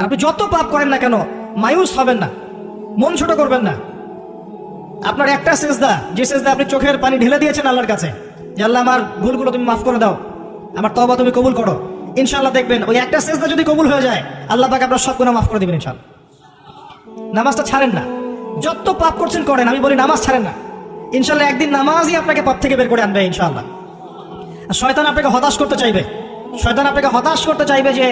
আপনি যত পাপ করেন না কেন মায়ুস হবেন না, মন ছোট করবেন না। আপনার একটা সেজদা, যে সেজদা আপনি চোখের পানি ঢেলে দিয়েছেন আল্লাহর কাছে, যে আল্লাহ আমার ভুলগুলো তুমি মাফ করে দাও, আমার তওবা তুমি কবুল করো, ইনশাআল্লাহ দেখবেন ওই একটা সেজদা যদি কবুল হয়ে যায় আল্লাহ পাক আপনার সব গুনাহ মাফ করে দিবেন ইনশাআল্লাহ। নামাজটা ছাড়েন না, যত পাপ করছেন করেন, আমি বলি নামাজ ছাড়েন না, ইনশাআল্লাহ একদিন নামাজই আপনাকে পাপ থেকে বের করে আনবে ইনশাআল্লাহ। শয়তান আপনাকে হতাশ করতে চাইবে, শয়তান আপনাকে হতাশ করতে চাইবে যে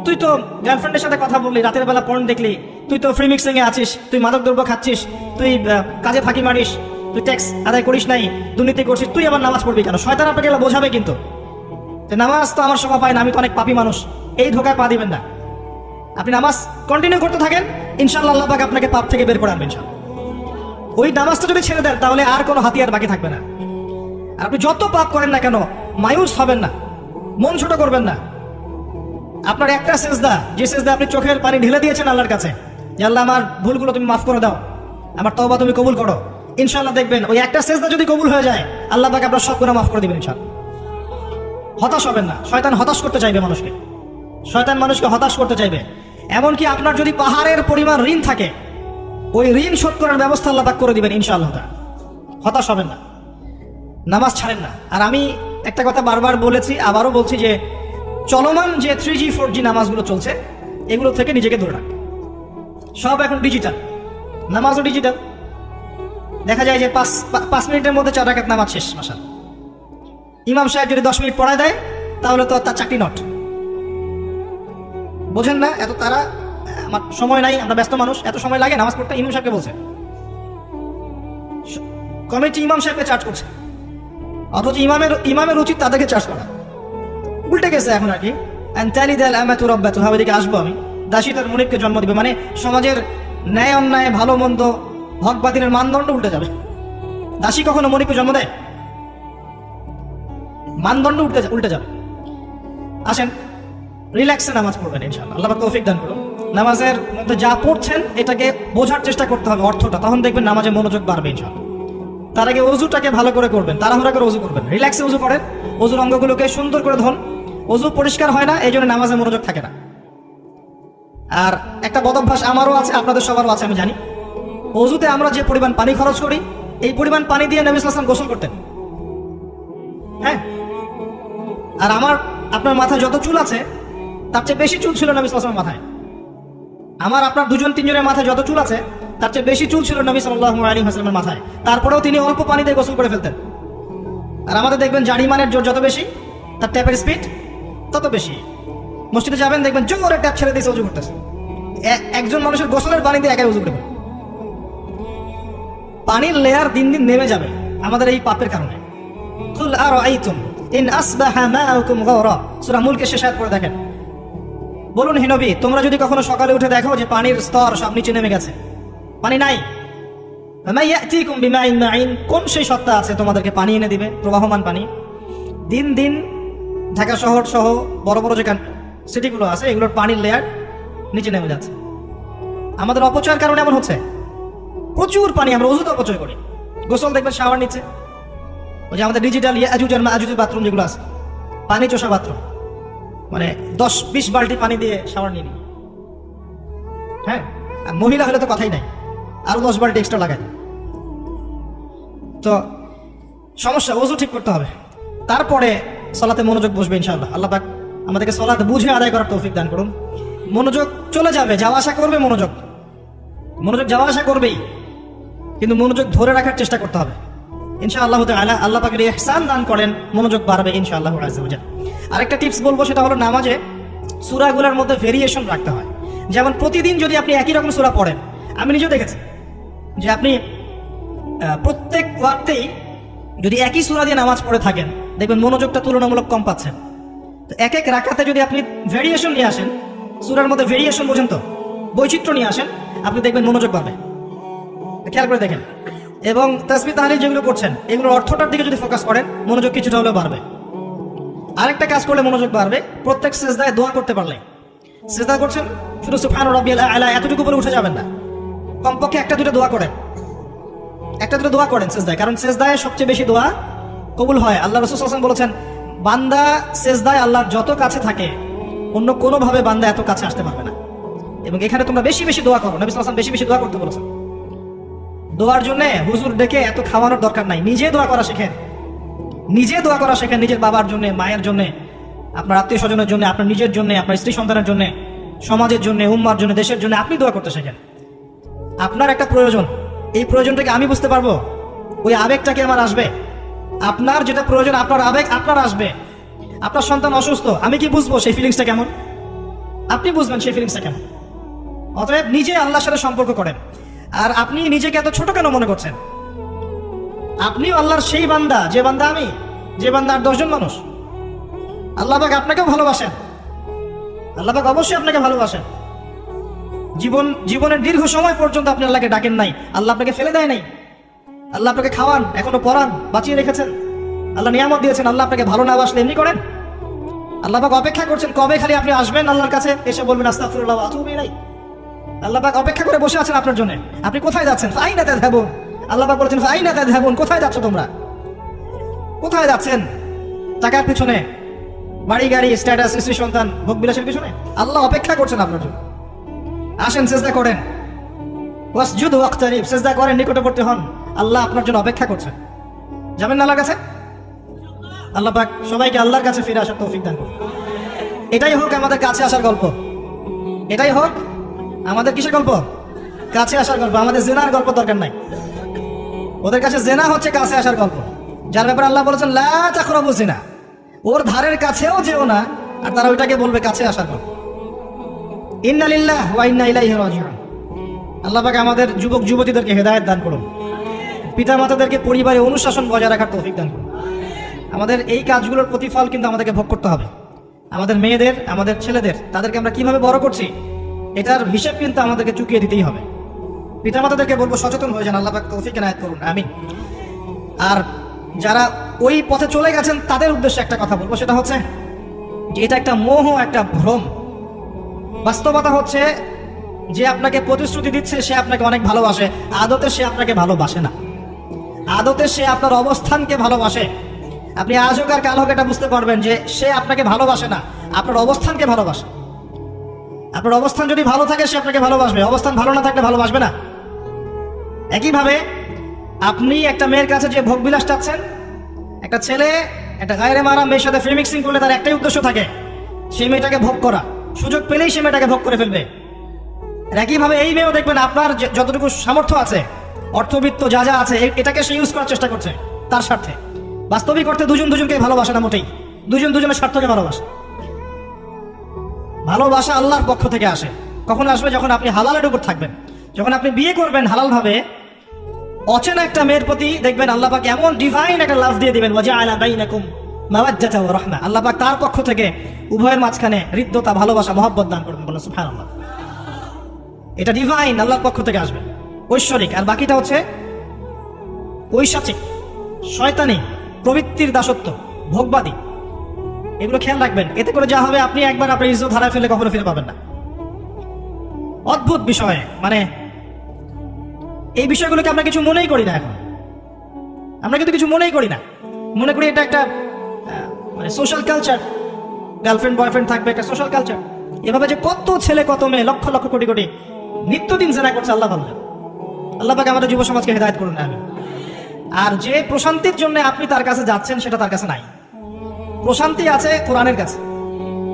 তুই তো গার্লফ্রেন্ডের সাথে কথা বললি, রাতের বেলা পর্ন দেখলি, তুই তো ফ্রি মিক্সিং এ আছিস, তুই মাদক দ্রব্য খাচ্ছিস, তুই কাজে ফাঁকি মারিস, তুই ট্যাক্স আদায় করিস নাই, দুর্নীতি করছিস, তুই আবার নামাজ পড়বি কেন? শয়তান আপনাকে এগুলো বোঝাবে, কিন্তু যে নামাজ তো আমার সময় পায় না, আমি তো অনেক পাপী মানুষ, এই ধোকায় পা দিবেন না। আপনি নামাজ কন্টিনিউ করতে থাকেন, ইনশাআল্লাহ আল্লাহ পাক আপনাকে পাপ থেকে বের করে আনবেন ইনশাআল্লাহ। ওই নামাজটা যদি ছেড়ে দেন তাহলে আর কোনো হাতিয়ার বাকি থাকবে না। আর আপনি যত পাপ করেন না কেন মায়ুস হবেন না, মন ছোট করবেন না। আপনার একটা সেজদা, যে সেজদা আপনি চোখের পানি ঢেলে দিয়েছেন আল্লাহর কাছে, যে আল্লাহ আমার ভুলগুলো তুমি মাফ করে দাও, আমার তওবা তুমি কবুল করো, ইনশাআল্লাহ দেখবেন ওই একটা সেজদা যদি কবুল হয়ে যায় আল্লাহ পাক আপনার সব গুনাহ মাফ করে দিবেন ইনশাআল্লাহ। হতাশ হবেন না, শয়তান হতাশ করতে চাইবে মানুষকে, শয়তান মানুষকে হতাশ করতে চাইবে। এমনকি আপনার যদি পাহাড়ের পরিমাণ ঋণ থাকে, ওই ঋণ শোধ করার ব্যবস্থা আল্লাহ পাক করে দিবেন ইনশাআল্লাহ। হতাশ হবেন না, নামাজ ছাড়েন না। আর আমি একটা কথা বারবার বলেছি, আবারও বলছি, যে চলমান যে 3G 4G নামাজগুলো চলছে এগুলো থেকে নিজেকে দূরে রাখ। সব এখন ডিজিটাল, নামাজও ডিজিটাল। দেখা যায় যে 5 মিনিটের মধ্যে 4 রাকাত নামাজ শেষ। মাশাআল্লাহ, ইমাম সাহেব যদি 10 মিনিট পড়ায় দেয় তাহলে তো তার চাকরি নট। বোঝেন না এত তারা, আমার সময় নাই, আমরা ব্যস্ত মানুষ, এত সময় লাগে নামাজ পড়তে? ইমাম সাহেবকে বলছে, কমিটি ইমাম সাহেবকে চার্জ করছে, অথচ ইমামের উচিত তাদেরকে চার্জ করা। উল্টে গেছে এখন আর কি। ওইদিকে আসবো আমি। দাসী তার মুনিবকে জন্ম দিবে, মানে সমাজের ন্যায় অন্যায়, ভালো মন্দ, হক বাতিলের মানদণ্ড উল্টে যাবে। দাসী কখনো মুনিবকে জন্ম দেয়? মানদণ্ড উল্টে যাবে। আসেন রিল্যাক্সে নামাজ পড়বেন ইনশাআল্লাহ, আল্লাহ পাক তৌফিক দান করুন। নামাজের মধ্যে যা পড়ছেন এটাকে বোঝার চেষ্টা করতে হবে অর্থটা, তখন দেখবেন নামাজে মনোযোগ বাড়বে ইনশাআল্লাহ। তার আগে অজুটাকে ভালো করে করবেন, তাড়াহুড়া করে অজু করবেন, রিল্যাক্সে অজু করেন, অজুর অঙ্গগুলোকে সুন্দর করে ধন। অজু পরিষ্কার হয় না, এই জন্য নামাজে মনোযোগ থাকে না। আর একটা বদ অভ্যাস আমারও আছে, আপনাদের সবারও আছে আমি জানি, অজুতে আমরা যে পরিমাণ পানি খরচ করি, এই পরিমাণ পানি দিয়ে নবী সাল্লাল্লাহু আলাইহি ওয়াসাল্লাম গোসল করতেন। হ্যাঁ, আর আপনার মাথায় যত চুল আছে তার চেয়ে বেশি চুল ছিল নবী সাল্লাল্লাহু আলাইহি ওয়াসাল্লামের মাথায়। আপনার 2-3 জনের মাথায় যত চুল আছে তার চেয়ে বেশি চুল ছিল নবী সাল্লাল্লাহু আলাইহি ওয়াসাল্লামের মাথায়, তারপরেও তিনি অল্প পানি দিয়ে গোসল করে ফেলতেন। আর আমাদের দেখবেন জারিমানের জোর যত বেশি, তার ট্যাপের স্পিড তত বেশি। মসজিদে যাবেন দেখবেন জোরে ট্যাপ ছেড়ে দিয়ে উজু করতেছে। একজন মানুষের গোসলের পানি দিয়ে একাই উজু করবে। পানির লেয়ার দিন দিন নেমে যাবে আমাদের এই পাপের কারণে। কুল আরাআইতুম ইন আসবাহা মাউকুম গাওরা, সূরা মুলকে শেষ আয়াত পড়ে দেখেন। বলুন হে নবী, তোমরা যদি কখনো সকালে উঠে দেখো যে পানির স্তর সব নিচে নেমে গেছে, পানি নাই, ফামাইয়াতিকুম বিমাইন মাইন, কোন সেই সত্তা আছে তোমাদেরকে পানি এনে দিবে, প্রবাহমান পানি? দিন দিন ঢাকা শহর সহ বড় বড় যে সিটিগুলো আছে এগুলোর পানির লেয়ার নিচে নেমে যাচ্ছে। আমাদের অপচয়ের কারণে এমন হচ্ছে। প্রচুর পানি আমরা অযুত অপচয় করি। গোসল দেখবেন শাওয়ার নিচে, ওই যে আমাদের ডিজিটাল ইয়াজুজ আর মাজুজের বাথরুম যেগুলো আছে, পানি চোষা বাথরুম, মানে 10-20 বালতি পানি দিয়ে শাওয়ার নিয়ে নিই। হ্যাঁ, আর মহিলা হলে তো কথাই নাই, আরো 10 বালতি এক্সট্রা লাগায়। তো সমস্যা, ওযু ঠিক করতে হবে, তারপরে সালাতে মনোযোগ বসবে ইনশাআল্লাহ। আল্লাহ পাক আমাদেরকে সালাত বুঝে আদায় করার তৌফিক দান করুন। মনোযোগ চলে যাবে, যাওয়া আসা করবে, মনোযোগ যাওয়া আসা করবেই, কিন্তু মনোযোগ ধরে রাখার চেষ্টা করতে হবে ইনশাআল্লাহ তাআলা। আল্লাহ পাকের ইহসান দান করেন, মনোযোগ বাড়বে ইনশাআল্লাহ আযজা ওয়া জাল। আরেকটা টিপস বলবো, সেটা হলো নামাজে সূরাগুলোর মধ্যে ভেরিয়েশন রাখতে হয়। যেমন প্রতিদিন যদি আপনি একই রকম সূরা পড়েন, আমি নিজেও দেখেছি যে আপনি প্রত্যেক ওয়াক্তেই যদি একই সূরা দিয়ে নামাজ পড়ে থাকেন, দেখবেন মনোযোগটা তুলনামূলক কম পাচ্ছেন। তো এক এক রাকাতে যদি আপনি ভেরিয়েশন নিয়ে আসেন, সূরার মধ্যে ভেরিয়েশন বোঝেন তো, বৈচিত্র্য নিয়ে আসেন, আপনি দেখবেন মনোযোগ পাবে। খেয়াল করে দেখেন। এবং তাসবিহ তাহলিল যেগুলো করছেন এগুলোর অর্থটার দিকে যদি ফোকাস করেন, মনোযোগ কিছুটা হলেও বাড়বে। আরেকটা কাজ করলে মনোযোগ বাড়বে, প্রত্যেক সিজদায় দোয়া করতে পারলে। সিজদা করছেন, শুধু সুবহান রাব্বিয়াল আ'লা এতটুকু উপরে উঠে যাবেন না, কমপক্ষে একটা দুটো দোয়া করেন, সিজদায়। কারণ সিজদায় সবচেয়ে বেশি দোয়া কবুল হয়। আল্লাহ রাসূল সাল্লাল্লাহু আলাইহি ওয়াসাল্লাম বলেছেন, বান্দা সিজদায় আল্লাহর যত কাছে থাকে, অন্য কোনোভাবে বান্দা এত কাছে আসতে পারবে না। এবং এখানে তোমরা বেশি বেশি দোয়া করো। নবী সাল্লাল্লাহু আলাইহি ওয়াসাল্লাম বেশি বেশি দোয়া করতে বলেছেন। দোয়ার জন্য হুজুর ডেকে এত খাওয়ানোর দরকার নাই, নিজে দোয়া করা শেখেন, নিজে দোয়া করা শেখেন। নিজের বাবার জন্য, মায়ের জন্য, আপনার আত্মীয় স্বজনের জন্য, আপনার নিজের জন্য, আপনার স্ত্রী সন্তানের জন্য, সমাজের জন্য, উম্মার জন্য, দেশের জন্য আপনি দোয়া করতে শেখেন। আপনার একটা প্রয়োজন, এই প্রয়োজনটাকে আমি বুঝতে পারবো, ওই আবেগটাকে আমার আসবে। আপনার যেটা প্রয়োজন, আপনার আবেগ আপনার আসবে। আপনার সন্তান অসুস্থ, আমি কি বুঝবো সেই ফিলিংসটা কেমন? আপনি বুঝবেন সেই ফিলিংসটা কেমন। অতএব নিজে আল্লাহর সাথে সম্পর্ক করেন। আর আপনি নিজেকে এত ছোট কেন মনে করছেন? আপনিও আল্লাহর সেই বান্দা, যে বান্দা আমি, যে বান্দা আর 10 জন মানুষ। আল্লাহ পাক আপনাকেও ভালোবাসেন, আল্লাহ পাক অবশ্যই আপনাকে ভালোবাসেন। জীবনের দীর্ঘ সময় পর্যন্ত আপনি আল্লাহকে ডাকেন নাই, আল্লাহ আপনাকে ফেলে দেয় নাই। আল্লাহ আপনাকে খাওয়ান, এখনো পরান, বাঁচিয়ে রেখেছেন, আল্লাহ নিয়ামত দিয়েছেন। আল্লাহ আপনাকে ভালো না বাসলে এমনি করেন? আল্লাহ পাক অপেক্ষা করছেন কবে খালি আপনি আসবেন আল্লাহর কাছে, এসে বলবেন আস্তাগফিরুল্লাহ ওয়া আতুবু ইলাইহি। আল্লাহ পাক অপেক্ষা করে বসে আছেন আপনার জন্য। আপনি কোথায় যাচ্ছেন? ফাইনা তাযহাবুন। আল্লাহ পাক বলেছেন ফাইনা তাযহাবুন, কোথায় যাচ্ছ তোমরা? কোথায় যাচ্ছেন? টাকার পিছনে, বাড়ি গাড়ি, স্ট্যাটাস, স্ত্রী সন্তান, ভোগ বিলাসের পিছনে? আল্লাহ অপেক্ষা করছেন আপনার জন্য। আসেন, সিজদা করেন, ওয়াসজুদ ওয়াকতারিব, সিজদা করেন, নিকটবর্তী হন। আল্লাহ আপনার জন্য অপেক্ষা করছেন। যাবেন না আল্লাহর কাছে? আল্লাহ পাক সবাইকে আল্লাহর কাছে ফিরে আসার তৌফিক দান করুন। এটাই হোক আমাদের কাছে আসার গল্প, এটাই হোক আমাদের কিসের গল্প? কাছে আসার গল্প। আমাদের জেনার গল্প দরকার নাই। ওদের কাছে জেনা হচ্ছে কাছে আসার গল্প, যার ব্যাপারে আল্লাহ বলেছেন লা তাকরাবু জিনা, ওর ধারের কাছেও যেও না, আর তারা ওইটাকে বলবে কাছে আসার গল্প। ইন্না লিল্লাহি ওয়া ইন্না ইলাইহি রাজিউন। আল্লাহ পাক আমাদের যুবক যুবতীদেরকে হেদায়েত দান করুন, পিতা মাতাদেরকে পরিবারে অনুশাসন বজায় রাখার তৌফিক দান করুন। আমাদের এই কাজগুলোর প্রতিফল কিন্তু আমাদেরকে ভোগ করতে হবে। আমাদের মেয়েদের, আমাদের ছেলেদের, তাদেরকে আমরা কিভাবে বড় করছি এটার হিসাব কিন্তু আমাদেরকে চুকিয়ে দিতেই হবে। পিতা মাতাদেরকে বলবো সচেতন হয়ে যান, আল্লাহ পাক তৌফিক এনায়েত করুন, আমিন। আর যারা ওই পথে চলে গেছেন তাদের উদ্দেশ্যে একটা কথা বলবো, সেটা হচ্ছে যে এটা একটা মোহ, একটা ভ্রম। বাস্তবতা হচ্ছে যে আপনাকে প্রতিশ্রুতি দিচ্ছে সে আপনাকে অনেক ভালোবাসে, আদতে সে আপনাকে ভালোবাসে না। আদতে সে আপনার অবস্থানকে ভালোবাসে। আপনি আজ হোক আর কাল হোক এটা বুঝতে পারবেন যে সে আপনাকে ভালোবাসে না, আপনার অবস্থানকে ভালোবাসে। আপনার অবস্থান যদি ভালো থাকে সে আপনাকে ভালোবাসবে, অবস্থান ভালো না থাকলে ভালোবাসবে না। একইভাবে আপনি একটা মেয়ের কাছে যে ভোগবিলাস চাচ্ছেন, একটা ছেলে একটা গায়রে মারা মেয়ের সাথে ফ্রি মিক্সিং করলে তার একটাই উদ্দেশ্য থাকে, সেই মেয়েটাকে ভোগ করা। সুযোগ পেলেই সে মেয়েটাকে ভোগ করে ফেলবে। একইভাবে এই মেয়েও দেখবেন আপনার যতটুকু সামর্থ্য আছে, অর্থবিত্ত যা যা আছে, এটাকে সে ইউজ করার চেষ্টা করছে তার স্বার্থে। বাস্তবিক অর্থে দুজন দুজনকে ভালোবাসে না মোটেই, দুজন দুজনের স্বার্থকে ভালোবাসে। ভালোবাসা আল্লাহর পক্ষ থেকে আসে। কখন আসবে? যখন আপনি হালালের উপর থাকবেন, যখন আপনি বিয়ে করবেন হালাল ভাবে। অচেনা একটা মেয়ের প্রতি দেখবেন আল্লাহ পাক এমন ডিভাইন একটা লাভ দিয়ে দিবেন, ওয়াজআলা বাইনাকুম মাওয়াজ্জাতা ওয়া রাহমা। আল্লাহ পাক তার পক্ষ থেকে উভয়ের মাঝখানে হৃদ্যতা, ভালোবাসা, মহব্বত দান করবেন। বলেন সুবহানাল্লাহ। এটা ডিভাইন, আল্লাহর পক্ষ থেকে আসবে, ঐশ্বরিক। আর বাকিটা হচ্ছে ঐশাচিক, শয়তানি, প্রবৃত্তির দাসত্ব, ভোগবাদী। এগুলো খেয়াল রাখবেন। এতে করে যা হবে, আপনি একবার আপনার ইজ্জত হারায় ফেলে কখনো ফিরে পাবেন না। অদ্ভুত বিষয়, মানে এই বিষয়গুলোকে আমরা কিছু মনেই করি না। এখন আমরা কিন্তু কিছু মনেই করি না, মনে করি এটা একটা মানে সোশ্যাল কালচার। গার্লফ্রেন্ড বয়ফ্রেন্ড থাকবে, একটা সোশ্যাল কালচার। এভাবে যে কত ছেলে কত মেয়ে, লক্ষ লক্ষ কোটি কোটি নিত্যদিন জেনা করছে, আল্লাহ ভালো। আল্লাহ পাক আমাদের যুব সমাজকে হেদায়েত করুন, আমিন। আর যে প্রশান্তির জন্য আপনি তার কাছে যাচ্ছেন সেটা তার কাছে নাই। প্রশান্তি আছে কোরআনের কাছে,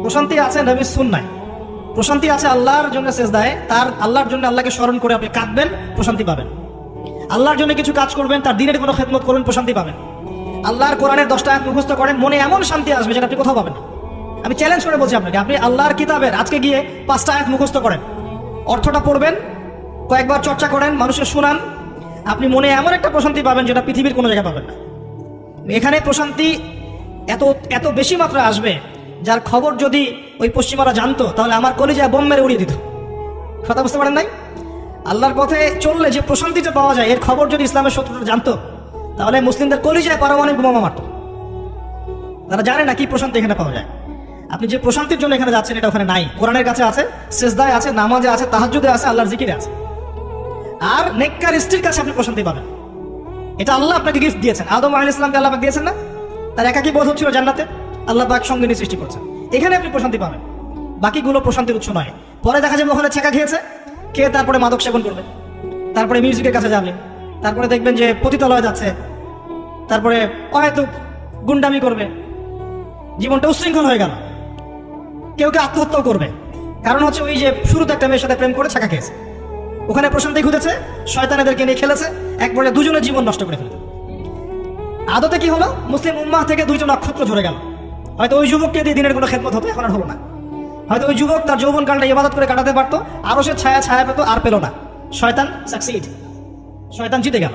প্রশান্তি আছে নবীর সুন্নাহয়, প্রশান্তি আছে আল্লাহর জন্য সেজদায়। তার আল্লাহর জন্য আল্লাহকে স্মরণ করে আপনি কাঁদবেন, প্রশান্তি পাবেন। আল্লাহর জন্য কিছু কাজ করবেন, তার দিনের কোনো খেদমত করবেন, প্রশান্তি পাবেন। আল্লাহর কোরআনের 10টা আয়াত মুখস্থ করেন, মনে এমন শান্তি আসবে যেটা আপনি কোথাও পাবেন না। আমি চ্যালেঞ্জ করে বলছি আপনাকে, আপনি আল্লাহর কিতাবের আজকে গিয়ে 5টা আয়াত মুখস্থ করেন, অর্থটা পড়বেন, কয়েকবার চর্চা করেন, মানুষের শোনান, আপনি মনে এমন একটা প্রশান্তি পাবেন যেটা পৃথিবীর কোনো জায়গায় পাবেন না। এখানে প্রশান্তি এত এত বেশি মাত্রায় আসবে, যার খবর যদি ওই পশ্চিমারা জানতো তাহলে আমার কলিজা বোম মেরে উড়িয়ে দিত। কথা বুঝতে পারেন নাই? আল্লাহর পথে চললে যে প্রশান্তিটা পাওয়া যায়, এর খবর যদি ইসলামের শত্রুরা জানতো তাহলে মুসলিমদের কলিজায় পারমাণবিক বোমা মারত। তারা জানে না কি প্রশান্তি এখানে পাওয়া যায়। আপনি যে প্রশান্তির জন্য এখানে যাচ্ছেন এটা ওখানে নাই। কোরআনের কাছে আছে, সেজদায় আছে, নামাজে আছে, তাহাজ্জুদে আছে, আল্লাহর জিকিরে আছে। আর নেককার স্ত্রীর কাছে আপনি প্রশান্তি পাবেন। এটা আল্লাহ আপনাকে গিফট দিয়েছেন। আদম আলাইহিস সালামকে আল্লাহ পাক দিয়েছেন না? তার একাকী বোধ হচ্ছিল জান্নাতে, আল্লাহ পাক সঙ্গিনী সৃষ্টি করছেন। এখানে আপনি প্রশান্তি পাবেন। বাকিগুলো প্রশান্তির উৎস নয়। পরে দেখা যাবে ওখানে ছেঁকা খেয়েছে, খেয়ে তারপরে মাদক সেবন করবে, তারপরে মিউজিকের কাছে যাবে, তারপরে দেখবেন যে পতিতালয়ে যাচ্ছে, তারপরে হয়তো গুন্ডামি করবে, জীবনটা উচ্ছৃঙ্খল হয়ে গেল। কেউ কেউ আত্মহত্যাও করবে, কারণ হচ্ছে ওই যে শুরুতে একটা মেয়ের সাথে প্রেম করে ছেঁকা খেয়েছে, ওখানে প্রশান্তি খুঁজেছে, শয়তানেদেরকে নিয়ে খেলেছে, একবারে দুজনের জীবন নষ্ট করে ফেলেছে। আদতে কি হলো, মুসলিম উম্মাহ থেকে দুইজন নক্ষত্র ঝরে গেল। হয়তো ওই যুবককে দিয়ে দিনের কোনো খেদমত হতো, এখন আর হলো না। হয়তো ওই যুবক তার যৌবনকালটা ইবাদত করে কাটাতে পারতো, আরো সে ছায়া পেতো, আর পেল না। শয়তান সাকসিড, শয়তান জিতে গেল।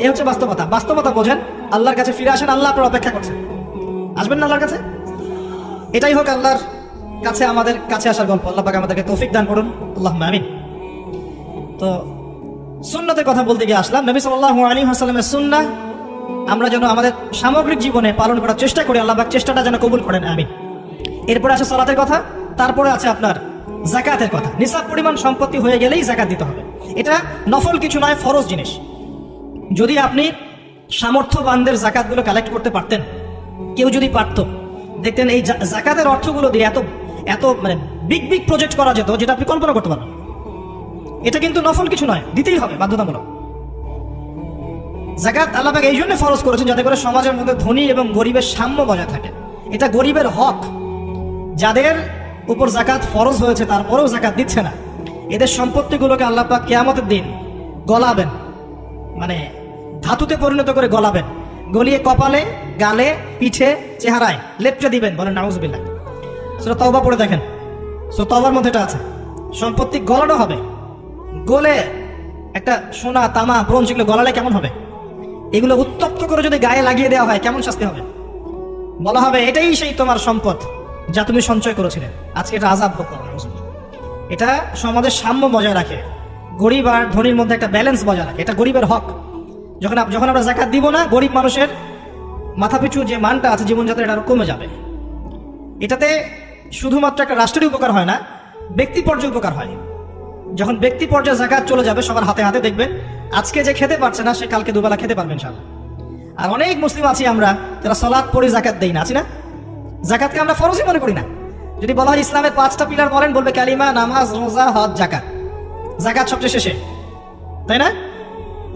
এই হচ্ছে বাস্তবতা। বাস্তবতা বোঝেন, আল্লাহর কাছে ফিরে আসেন, আল্লাহ আপনার অপেক্ষা করছেন। আসবেন না আল্লাহর কাছে? এটাই হোক আল্লাহর কাছে আমাদের কাছে আসার গল্প। আল্লাহ পাক আমাদেরকে তৌফিক দান করুন, আল্লাহুম্মা আমিন। তো সুন্নতের কথা বলতে গিয়ে আসলাম। নবী সাল্লাল্লাহু আলাইহি ওয়াসাল্লামের সুন্নাহ আমরা যেন আমাদের সামগ্রিক জীবনে পালন করার চেষ্টা করি, আল্লাহ পাক চেষ্টাটা যেন কবুল করেন, আমিন। এরপরে আছে সালাতের কথা, তারপরে আছে আপনার যাকাতের কথা। নিসাব পরিমাণ সম্পত্তি হয়ে গেলেই যাকাত দিতে হবে। এটা নফল কিছু নয়, ফরজ জিনিস। যদি আপনি সামর্থ্যবানদের যাকাতগুলো কালেক্ট করতে পারতেন, কেউ যদি পারতো, দেখতেন এই যাকাতের অর্থগুলো দিয়ে এত এত মানে বিগ বিগ প্রজেক্ট করা যেত, যেটা আপনি কল্পনা করতে পারবেন। এটা কিন্তু নফল কিছু নয়, দিতেই হবে, বাধ্যতামূলক। যাকাত আল্লাহ পাক এই জন্য ফরজ করেছেন যাতে করে সমাজের মধ্যে ধনী এবং গরিবের সাম্য বজায় থাকে। এটা গরিবের হক। যাদের উপর যাকাত ফরজ হয়েছে তারপরেও যাকাত দিচ্ছে না, এদের সম্পত্তিগুলোকে আল্লাহ পাক কিয়ামতের দিন গলাবেন, মানে ধাতুতে পরিণত করে গলাবেন, গলিয়ে কপালে, গালে, পিঠে, চেহারায় লেপটে দিবেন। বলেন নাউজুবিল্লাহ। সূরা তাওবা পড়ে দেখেন, সূরা তাওবার মধ্যে এটা আছে। সম্পত্তি গলানো হবে, গলে একটা সোনা, তামা, ব্রোঞ্জ এগুলো গলালে কেমন হবে? এগুলো উত্তপ্ত করে যদি গায়ে লাগিয়ে দেওয়া হয় কেমন শাস্তি হবে? বলা হবে এটাই সেই তোমার সম্পদ যা তুমি সঞ্চয় করেছিলে, আজকে এটা আযাব ভোগ করো। এটা সমাজের সাম্য বজায় রাখে, গরিব আর ধনীর মধ্যে একটা ব্যালেন্স বজায় রাখে। এটা গরিবের হক। যখন আমরা যাকাত দিব না, গরিব মানুষের মাথাপিছু যে মানটা আছে জীবনযাত্রা, এটা আরো কমে যাবে। এটাতে শুধুমাত্র একটা রাষ্ট্রের উপকার হয় না, ব্যক্তি পর্যায়ে উপকার হয়। যখন ব্যক্তি পর্যায়ে যাকাত চলে যাবে সবার হাতে হাতে, দেখবেন আজকে যে খেতে পারছে না সে কালকে দুবেলা খেতে পারবে ইনশাআল্লাহ। আর অনেক মুসলিম আছি আমরা যারা সালাত পড়ি যাকাত দেই না, আছি না? যাকাতকে আমরা ফরজই মনে করি না। যদি বলা হয় ইসলামের 5টা পিলার বলেন, বলবে কালিমা, নামাজ, রোজা, হজ, যাকাত। যাকাত সবচেয়ে শেষে, তাই না?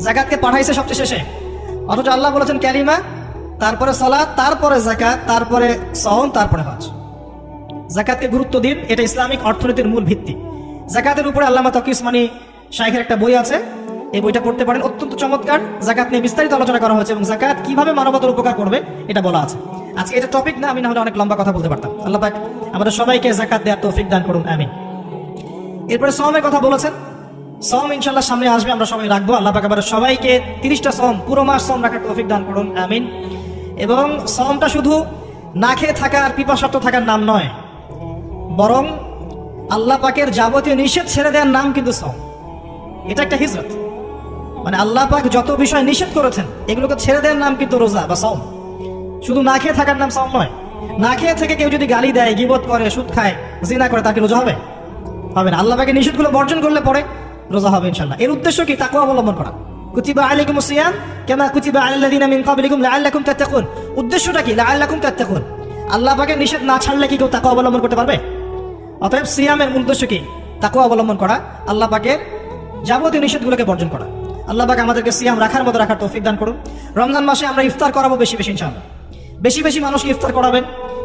যাকাতকে পাঠাইছে সবচেয়ে শেষে, অথচ আল্লাহ বলেছেন কালিমা, তারপরে সালাত, তারপরে যাকাত, তারপরে সাওম, তারপরে হজ। যাকাতকে গুরুত্ব দিন, এটা ইসলামিক অর্থনীতির মূল ভিত্তি। যাকাতের উপরে আল্লামা তকি উসমানী শাইখের একটা বই আছে, এই বইটা পড়তে পারেন, অত্যন্ত চমৎকার। যাকাত নিয়ে বিস্তারিত আলোচনা করা হয়েছে এবং যাকাত কিভাবে মানবতার উপকার করবে এটা বলা আছে। আজকে এটা টপিক না, আমি না হলে অনেক লম্বা কথা বলতে পারতাম। আল্লাহ পাক আমাদের সবাইকে যাকাত দেওয়ার তৌফিক দান করুন, আমিন। এরপরে সাওমের কথা বলেছেন, সাওম ইনশাআল্লাহ সামনে আসবে, আমরা সবাই রাখবো। আল্লাহ পাক আমাদের সবাইকে 30টা সাওম, পুরো মাস সাওম রাখার তৌফিক দান করুন, আমিন। এবং সাওমটা শুধু না খেয়ে থাকা আর পিপাসার্থ থাকার নাম নয়, বরং আল্লাহ পাকের যাবতীয় নিষেধ ছেড়ে দেওয়ার নাম কিন্তু সাওম। এটা একটা হিজরত, মানে আল্লাহ পাক যত বিষয় নিষেধ করেছেন এগুলোকে ছেড়ে দেওয়ার নাম কিন্তু রোজা বা সাওম। শুধু না খেয়ে থাকার নাম সাওম নয়। না খেয়ে থেকে কেউ যদি গালি দেয়, গীবত করে, সুদ খায়, জিনা করে, তাকে রোজা হবে? হবে না। আল্লাহ পাকের নিষেধগুলো বর্জন করলে পরে রোজা হবে ইনশাআল্লাহ। এর উদ্দেশ্য কি? তাকওয়া অবলম্বন করা। কুতিবা আলাইকুমুস সিয়াম কামা কুতিবা আলাল লাযিনা মিন ক্বাবলিকুম লাআল্লাকুম তাত্তাকুন। উদ্দেশ্যটা কি? লাআল্লাকুম তাত্তাকুন। আল্লাহ পাকের নিষেধ না ছাড়লে কি কেউ তাকওয়া অবলম্বন করতে পারবে? অতএব সিয়ামের মূল উদ্দেশ্য কি? তাকওয়া অবলম্বন করা, আল্লাহ পাকের যাবতীয় নিষেধগুলোকে বর্জন করা। আল্লাহ পাক আমাদেরকে সিয়াম রাখার মতো রাখার তৌফিক দান করুন। রমজান মাসে আমরা ইফতার করাবো বেশি বেশি ইনশাআল্লাহ। বেশি বেশি মানুষকে ইফতার করাবেন,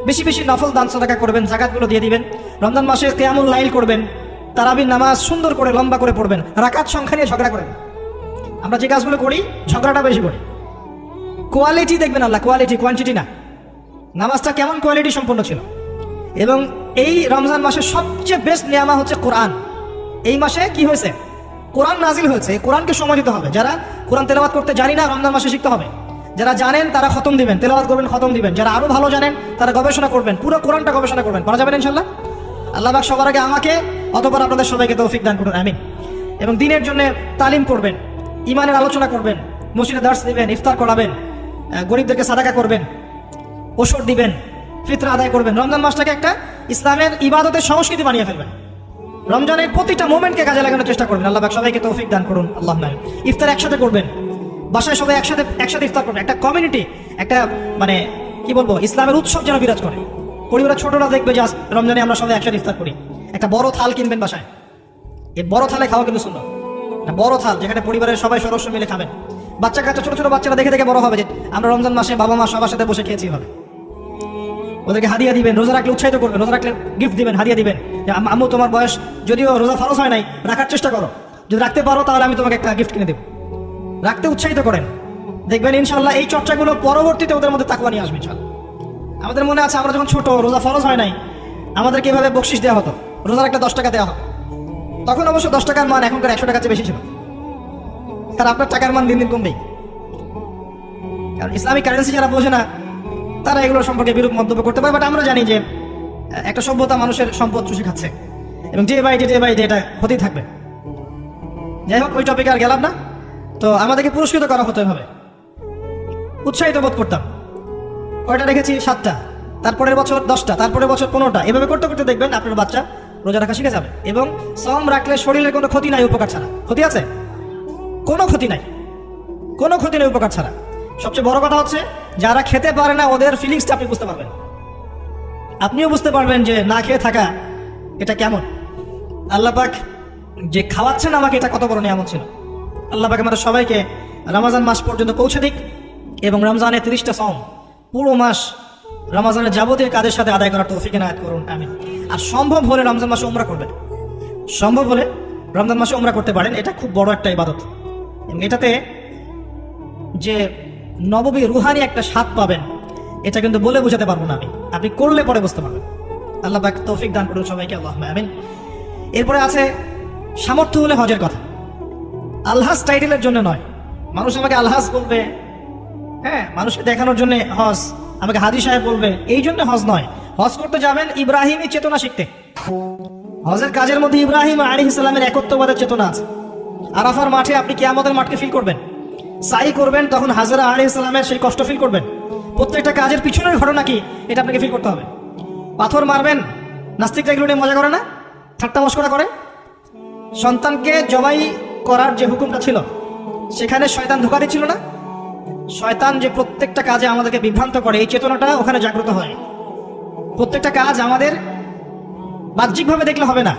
বেশি বেশি নফল দান সাদাকা করবেন, যাকাতগুলো দিয়ে দিবেন। রমজান মাসে কিয়ামুল লাইল করবেন, তারাবির নামাজ সুন্দর করে লম্বা করে পড়বেন। রাকাত সংখ্যা নিয়ে ঝগড়া করেন। আমরা যে কাজগুলো করি ঝগড়াটা বেশি করি। কোয়ালিটি দেখবেন আল্লাহ, কোয়ালিটি, কোয়ান্টিটি না। নামাজটা কেমন কোয়ালিটি সম্পন্ন ছিল। এবং এই রমজান মাসে সবচেয়ে বেস্ট নিয়ামা হচ্ছে কোরআন। এই মাসে কি হয়েছে? কোরআন নাজিল হয়েছে। এই কোরআনকে সময় দিতে হবে। যারা কোরআন তেলাওয়াত করতে জানি না, রমজান মাসে শিখতে হবে। যারা জানেন তারা খতম দিবেন, তেলাওয়াত করবেন, খতম দিবেন। যারা আরো ভালো জানেন তারা গবেষণা করবেন, পুরো কোরআনটা গবেষণা করবেন। পারা যাবেন ইনশাআল্লাহ। আল্লাহ পাক সবার আগে আমাকে, অতঃপর আপনাদের সবাইকে তৌফিক দান করুন, আমিন। এবং দিনের জন্য তালিম করবেন, ইমানের আলোচনা করবেন, মসজিদে দার্স দিবেন, ইফতার করাবেন, গরিবদেরকে সাদাকা করবেন, ওষুধ দিবেন, ফিতরা আদায় করবেন। রমজান মাসটাকে একটা ইসলামের ইবাদতের সংস্কৃতি বানিয়ে ফেলবেন। রমজানের প্রতিটা মোমেন্টকে কাজে লাগানোর চেষ্টা করবেন। আল্লাহ পাক সবাইকে তৌফিক দান করুন, আল্লাহ। ইফতার একসাথে করবেন, বাসায় সবাই একসাথে ইফতার করবেন। একটা কমিউনিটি, একটা মানে কি বলবো, ইসলামের উৎসব যেন বিরাজ করে। পরিবারের ছোটরা দেখবে যে রমজানে আমরা সবাই একসাথে ইফতার করি, একটা বড় থাল কিনবেন বাসায়, এই বড় থালে খাওয়া কিন্তু সুন্দর। একটা বড় থাল যেখানে পরিবারের সবাই সদস্য মিলে খাবেন। বাচ্চা কাচ্চা ছোট ছোট বাচ্চারা দেখে দেখে বড় হবে যে আমরা রমজান মাসে বাবা মা সবার সাথে বসে খেয়েছি হবে। ওদেরকে হাদিয়া দিবেন, রোজা রাখলে উৎসাহিত করবেন, রোজা রাখলে গিফট দিবেন, হাদিয়া দিবেন যে আম্মু তোমার বয়স যদিও রোজা ফরজ হয় নাই, রাখার চেষ্টা করো, যদি রাখতে পারো তাহলে আমি তোমাকে একটা গিফট কিনে দেবো। রাখতে উৎসাহিত করেন, দেখবেন ইনশাল্লাহ এই চর্চাগুলো পরবর্তীতে ওদের মধ্যে তাকওয়া নিয়ে আসবে ইনশাল্লাহ। আমাদের মনে আছে আমরা যখন ছোট, রোজা ফরজ হয় নাই, আমাদেরকে এভাবে বকশিস দেওয়া হতো, রোজা রাখলে 10 টাকা দেওয়া হতো। তখন অবশ্য 10 টাকার মান এখনকার 100 টাকার চেয়ে বেশি ছিল, কারণ আপনার টাকার মান দিন দিন কমবেই। কারণ ইসলামিক কারেন্সি যারা বোঝে না তারা এগুলো সম্পর্কে বিরূপ মন্তব্য করতে পারে, বাট আমরা জানি যে একটা সভ্যতা মানুষের সম্পদ চুষে খাচ্ছে এবং ডে বাই ডে এটা হতেই থাকবে। যাই হোক, ওই টপিকে আর গেলাম না। তো আমাদেরকে পুরস্কৃত করা হতো এভাবে, উৎসাহিত বোধ করতাম। কয়টা রেখেছি? 7টা, তারপরের বছর 10টা, তারপরের বছর 15টা, এভাবে করতে করতে দেখবেন আপনার বাচ্চা রোজা রাখা শিখে যাবে। এবং সওম রাখলে শরীরের কোনো ক্ষতি নাই উপকার ছাড়া। ক্ষতি আছে? কোনো ক্ষতি নাই, কোনো ক্ষতি নেই উপকার ছাড়া। সবচেয়ে বড় কথা হচ্ছে যারা খেতে পারে না ওদের ফিলিংসটা আপনি বুঝতে পারবেন, আপনিও বুঝতে পারবেন যে না খেয়ে থাকা এটা কেমন। আল্লাহ পাক যে খাওয়াচ্ছেন আমাকে, এটা কত বড় নিয়ামত ছিল। আল্লাহ পাক আমাদের সবাইকে রমজান মাস পর্যন্ত পৌঁছে দিক এবং রমজানের 30টা সওম পুরো মাস রমজানের যাবতীয় কাজের সাথে আদায় করার তৌফিক এনায়েত করুন, আমিন। আর সম্ভব হলে রমজান মাসে উমরা করবেন, সম্ভব হলে রমজান মাসে উমরা করতে পারেন, এটা খুব বড় একটা ইবাদত। এটাতে যে নববী রুহানি একটা স্বাদ পাবেন, এটা কিন্তু বলে বোঝাতে পারবো না আমি, আপনি করলে পরে বুঝতে পারবেন। আল্লাহ পাক তৌফিক দান করুন সবাইকে, আল্লাহুম্মা আমিন। এরপরে আছে সামর্থ্য হলে হজের কথা। আলহাজ টাইটেলের জন্য নয়, মানুষ আমাকে আলহাজ বলবে, হ্যাঁ, মানুষকে দেখানোর জন্য হজ, আমাকে হাজী সাহেব বলবে, এই জন্য হজ নয়। হজ করতে যাবেন ইব্রাহিমী চেতনা শিখতে। হজের কাজের মধ্যে ইব্রাহিম আলাইহিস সালামের একত্ববাদের চেতনা আছে। আরাফার মাঠে আপনি কিয়ামতের মাঠকে ফিল করবেন, সাই করবেন, তখন হাজরা আলাইহিস সালামের সেই কষ্ট ফিল করবেন। প্রত্যেকটা কাজের পিছনের ঘটনা কি এটা আপনাকে ফিল করতে হবে। পাথর মারবেন, নাস্তিকরা এগুলো নিয়ে মজা করে না, ঠাট্টা মশকরা করে। সন্তানকে জবাই করার যে হুকুমটা ছিল সেখানে শয়তান ধোঁকা দিচ্ছিল না? শয়তান যে প্রত্যেকটা কাজে আমাদেরকে বিভ্রান্ত করে, এই চেতনাটা ওখানে জাগ্রত হয়। প্রত্যেকটা কাজ আমাদের বাহ্যিকভাবে দেখলে হবে না,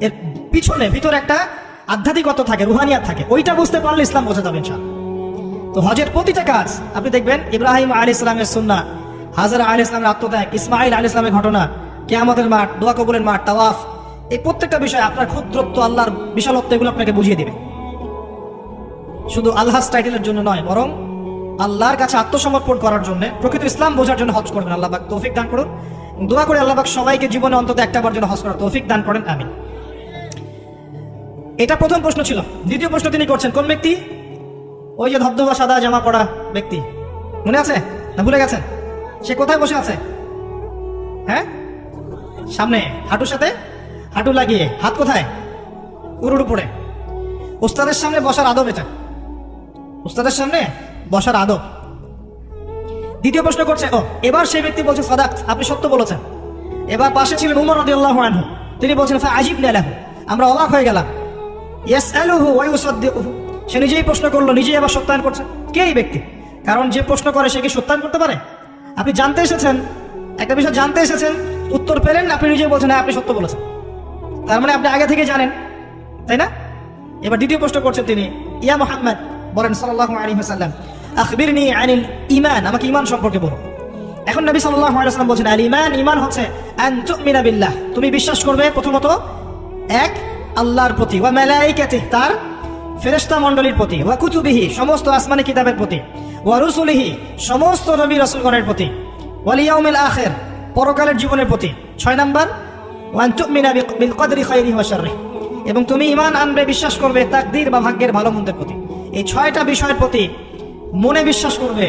এর পিছনে ভিতরে একটা আধ্যাত্মিকতা থাকে, রুহানিয়াত থাকে, ওইটা বুঝতে পারলে ইসলাম বোঝা যাবে ইনশাআল্লাহ। তো হজের প্রতিটা কাজ আপনি দেখবেন ইব্রাহিম আলাইহিস সালামের সুন্নাহ, হাজরা আলাইহিস সালামের আত্মত্যাগ, ইসমাঈল আলাইহিস সালামের ঘটনা, কিয়ামতের মাঠ, দোয়া কবুলের মাঠ, তাওয়াফ, এই প্রত্যেকটা বিষয় আপনার ক্ষুদ্রত্ব, আল্লাহর বিশালত্ব, এগুলো আপনাকে বুঝিয়ে দিবে। শুধু আলহাজ টাইটেলের জন্য নয়, বরং আল্লাহর কাছে আত্মসমর্পণ করার জন্য, প্রকৃত ইসলাম বোঝার জন্য হজ করবেন। আল্লাহ পাক তৌফিক দান করুন। দোয়া করে আল্লাহ পাক সবাইকে জীবনে অন্তত একটাবার জন্য হজ করার তৌফিক দান করেন, আমিন। এটা প্রথম প্রশ্ন ছিল। দ্বিতীয় প্রশ্ন তিনি করছেন, কোন ব্যক্তি? ওই যে ধবধবা সাদা জামা পরা ব্যক্তি, মনে আছে না ভুলে গেছেন? সে কোথায় বসে আছে? হ্যাঁ, সামনে, হাঁটুর সাথে হাঁটু লাগিয়ে, হাত কোথায়? উরুর উপরে। উস্তাদের সামনে বসার আদব এটা, উস্তাদের সামনে বসার আদব। দ্বিতীয় প্রশ্ন করছে, এবার সেই ব্যক্তি বলছে সাদাক, আপনি সত্য বলেছেন। এবার পাশে ছিলেন উমর রাদিয়াল্লাহু আনহু, তিনি বলছেন ফাআজিবনা লাহু, আমরা অবাক হয়ে গেলাম। ইয়াসআলুহু ওয়া ইউসাদ্দিকুহু, সে নিজেই প্রশ্ন করলো, নিজেই আবার সত্যায়ন করছে। কে এই ব্যক্তি? কারণ যে প্রশ্ন করে সে কি সত্যায়ন করতে পারে? আপনি জানতে এসেছেন, একটা বিষয় জানতে এসেছেন, উত্তর পেলেন, আপনি নিজেই বলছেন হ্যাঁ আপনি সত্য বলেছেন, তার মানে আপনি আগে থেকে জানেন, তাই না? এবার দ্বিতীয় প্রশ্ন করছেন তিনি, ইয়া মুহাম্মদ, বলেন সাল্লাল্লাহু আলাইহি ওয়াসাল্লাম, আখবিরনি আনিল ঈমান, আমাকে ঈমান সম্পর্কে বলো। এখন নবী সাল্লাল্লাহু আলাইহি ওয়াসাল্লাম বলেন, আল ঈমান, ঈমান হচ্ছে আন তুমিনা বিল্লাহ, তুমি বিশ্বাস করবে প্রথমত এক আল্লাহর প্রতি, ওয়া মালাইকাতিহি, তার ফেরেশতা মণ্ডলীর প্রতি, ওয়া কুতুবিহি, সমস্ত আসমানি কিতাবের প্রতি, ওয়া রুসুলিহি, সমস্ত নবী রাসূলগণের প্রতি, ওয়াল ইয়াউমিল আখির, পরকালের জীবনের প্রতি। 6 নাম্বার, ওয়া আন তুমিনা বিল কদরি খাইরিহি ওয়া শাররিহি, এবং তুমি ঈমান আনবে, বিশ্বাস করবে তাকদীর বা ভাগ্যের ভালো মন্দের প্রতি। এই 6টা বিষয়ের প্রতি মনে বিশ্বাস করবে,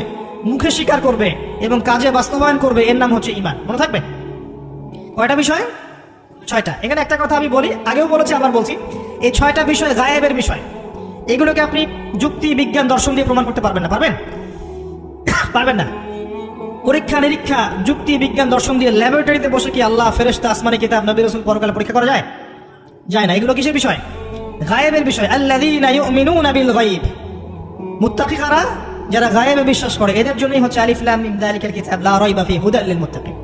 মুখে স্বীকার করবে এবং কাজে বাস্তবায়ন করবে, এর নাম হচ্ছে ঈমান। মনে থাকবে কয়টা বিষয়? 6টা। এখানে একটা কথা আমি বলি, আগেও বলেছি আবার বলছি, এই 6টা বিষয় গায়েবের বিষয়। এগুলোকে আপনি যুক্তি, বিজ্ঞান, দর্শন দিয়ে প্রমাণ করতে পারবেন না। পারবেন? পারবেন না। পরীক্ষা নিরীক্ষা, যুক্তি, বিজ্ঞান, দর্শন দিয়ে ল্যাবরেটরিতে বসে কি আল্লাহ, ফেরেশতা, আসমানি কিতাব, নবী রাসূল, পরকালে পরীক্ষা করা যায়? যায় না। এগুলো কিসের বিষয়? গায়েবের বিষয়। আল্লাযীনা ইউমিনুনা বিল গায়ব, মুত্তাকি কারা? যারা গায়েবে বিশ্বাস করে, এদের জন্যই হচ্ছে আলিফ লাম মিম যালিকাল কিতাব লা রাইবা ফীহি হুদাল লিল মুত্তাকিন।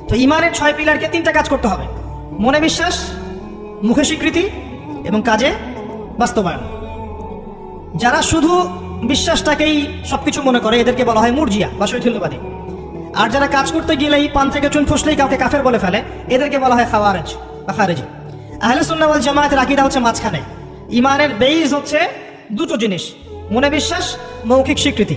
তো ঈমানের 6 পিলারকে 3টা কাজ করতে হবে, মনে বিশ্বাস, মুখে স্বীকৃতি এবং কাজে বাস্তবায়ন। যারা শুধু বিশ্বাসটাকেই সবকিছু মনে করে এদেরকে বলা হয় মুরজিয়া বা শৈথিল্যবাদী। আর যারা কাজ করতে গেলেই পান থেকে চুন ফুসলেই কাউকে কাফের বলে ফেলে এদেরকে বলা হয় খাওয়ারেজ বা খারেজি। আহলে সুন্নাহ ওয়াল জামায়াতের আকীদা হচ্ছে মাঝখানে। ইমানের বেইজ হচ্ছে দুটো জিনিস, মনে বিশ্বাস, মৌখিক স্বীকৃতি।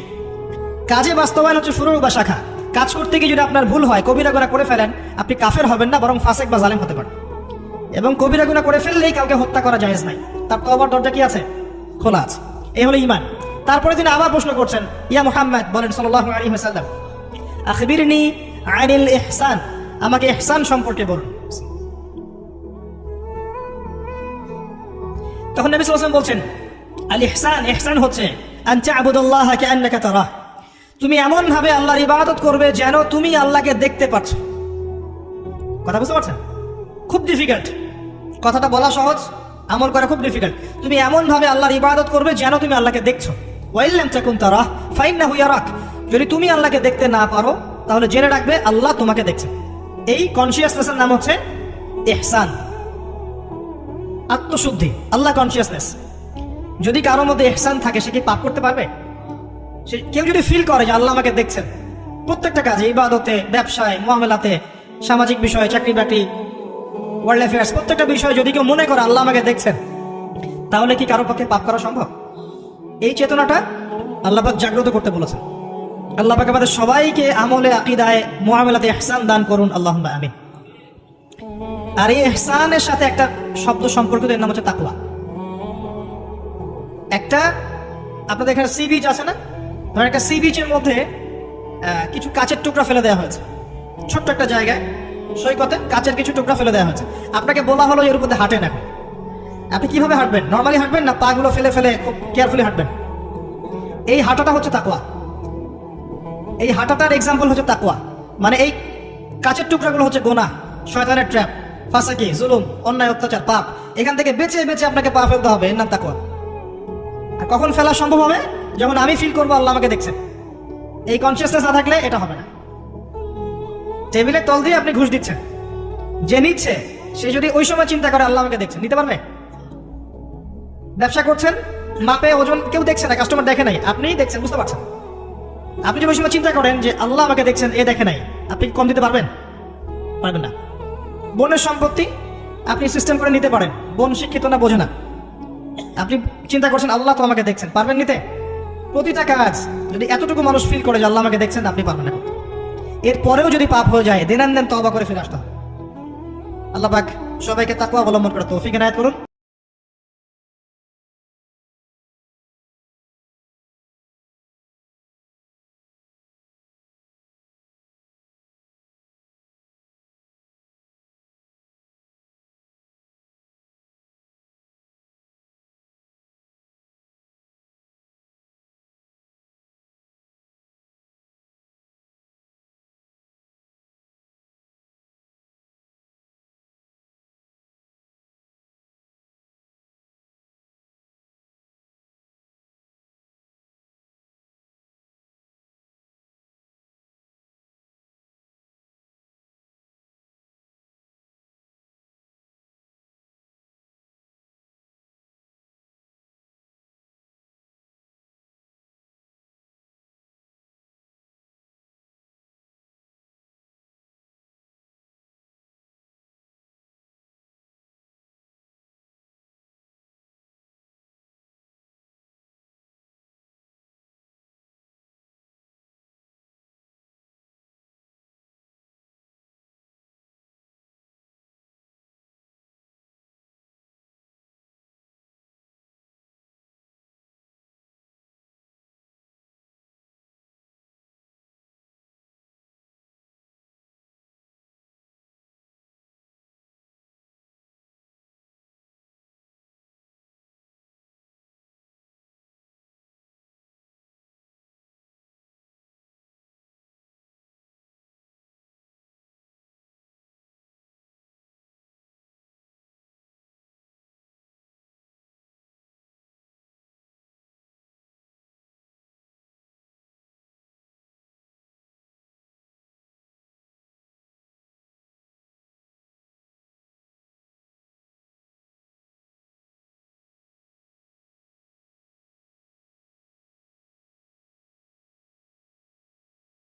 কাজে বাস্তবায়ন হচ্ছে ফুরু বা শাখা। কাজ করতে গিয়ে যদি আপনার ভুল হয়, কবিরা গুনাহ করে ফেলেন, আপনি কাফের হবেন না, বরং ফাসেক বা জালেম হতে পারেন। এবং কবিরা গুনাহ করে ফেললেই কাউকে হত্যা করা জায়েজ নাই, তার তওবার দরজা কি আছে? খোলা আছে। এই হলো ঈমান। তারপরে তিনি আবার প্রশ্ন করছেন, ইয়া মুহাম্মদ বলেন সাল্লাল্লাহু আলাইহি ওয়াসাল্লাম, আখবিরনি আনিল ইহসান, আমাকে ইহসান সম্পর্কে বলুন। তখন নবী সাল্লাল্লাহু আলাইহি ওয়াসাল্লাম বলছেন, আল ইহসান, ইহসান হচ্ছে আন তা'বুদাল্লাহা কাআন্নাকা তারাহ, তুমি এমন ভাবে আল্লাহর ইবাদত করবে যেন তুমি আল্লাহকে দেখতে পাচ্ছ। কথা বুঝতে পারছেন? খুব ডিফিকাল্ট, কথাটা বলা সহজ, আমল করা খুব ডিফিকাল্ট। তুমি এমন ভাবে আল্লাহর ইবাদত করবে যেন তুমি আল্লাহকে দেখছো। ওয়া ইল্লাম তাকুন তারাহ ফাইন্নাহু ইয়ারাক, যদি তুমি আল্লাহকে দেখতে না পারো তাহলে জেনে রাখবে আল্লাহ তোমাকে দেখছে। এই কনসিয়াসনেসের নাম হচ্ছে ইহসান, আত্মশুদ্ধি, আল্লাহ কনসিয়াসনেস। যদি কারোর মধ্যে ইহসান থাকে সে কি পাপ করতে পারবে? সে কেউ যদি ফিল করে যে আল্লাহ আমাকে দেখছেন প্রত্যেকটা কাজে, ইবাদতে, ব্যবসায়, মুআমালাতে, সামাজিক বিষয়ে, চাকরি বাকরি, ওয়ার্ল্ড অ্যাফেয়ার্স, প্রত্যেকটা বিষয়ে যদি কেউ মনে করে আল্লাহ আমাকে দেখছেন, তাহলে কি কারোর পক্ষে পাপ করা সম্ভব? এই চেতনাটা আল্লাহ পাক জাগ্রত করতে বলেছেন। আল্লাহ পাক আমাদের সবাইকে আমলে, আকীদায়, মুআমালাতে ইহসান দান করুন, আল্লাহুম্মা আমিন। আর এই ইহসানের সাথে একটা শব্দ সম্পর্কিত, এর নাম হচ্ছে তাকওয়া। একটা আপনাদের এখানে সি বিচ আছে না, ধরেন একটা সি বিচের মধ্যে কিছু কাচের টুকরা ফেলে দেওয়া হয়েছে, ছোট্ট একটা জায়গায় সৈকতে কাচের কিছু টুকরা ফেলে দেওয়া হয়েছে। আপনাকে বলা হলো এর উপরে হাঁটেন। এখন আপনি কিভাবে হাঁটবেন? নর্মালি হাঁটবেন না পাগুলো ফেলে ফেলে খুব কেয়ারফুলি হাঁটবেন? এই হাঁটাটা হচ্ছে তাকওয়া। এই হাঁটাটার এক্সাম্পল হচ্ছে তাকওয়া। মানে এই কাচের টুকরাগুলো হচ্ছে গুনাহ, শয়তানের ট্র্যাপ, ফাসাকি, জুলুম, অন্যায়, অত্যাচার, পাপ। এখান থেকে বেঁচে বেঁচে আপনাকে পা ফেলতে হবে, এর নাম তাকওয়া। আর কখন ফেলা সম্ভব হবে? যখন আমি ফিল করবো আল্লাহ আমাকে দেখছেন। এই কনসিয়াসনেস না থাকলে এটা হবে না। টেবিলের তল দিয়ে আপনি ঘুষ দিচ্ছেন, যে নিচ্ছে সে যদি ওই সময় চিন্তা করে আল্লাহ আমাকে দেখছেন, নিতে পারবে? ব্যবসা করছেন, মাপে ওজন কেউ দেখছে না, কাস্টমার দেখে নাই, আপনিই দেখছেন, বুঝতে পারছেন। আপনি যদি ওই সময় চিন্তা করেন যে আল্লাহ আমাকে দেখছেন, এ দেখে নাই, আপনি কম দিতে পারবেন? পারবেন না। বোনের সম্পত্তি আপনি সিস্টেম করে নিতে পারেন, বোন শিক্ষিত না, বোঝে না, আপনি চিন্তা করছেন আল্লাহ তো আমাকে দেখছেন, পারবেন নিতে? প্রতিটা কাজ যদি এতটুকু মানুষ ফিল করে যে আল্লাহ আমাকে দেখছেন, আপনি পারবেন না। এরপরেও যদি পাপ হয়ে যায়, দেন তওবা করে ফিরে আসতে হবে। আল্লাহ পাক সবাইকে তাকওয়া অবলম্বন করে তৌফিক এনায়েত করুন।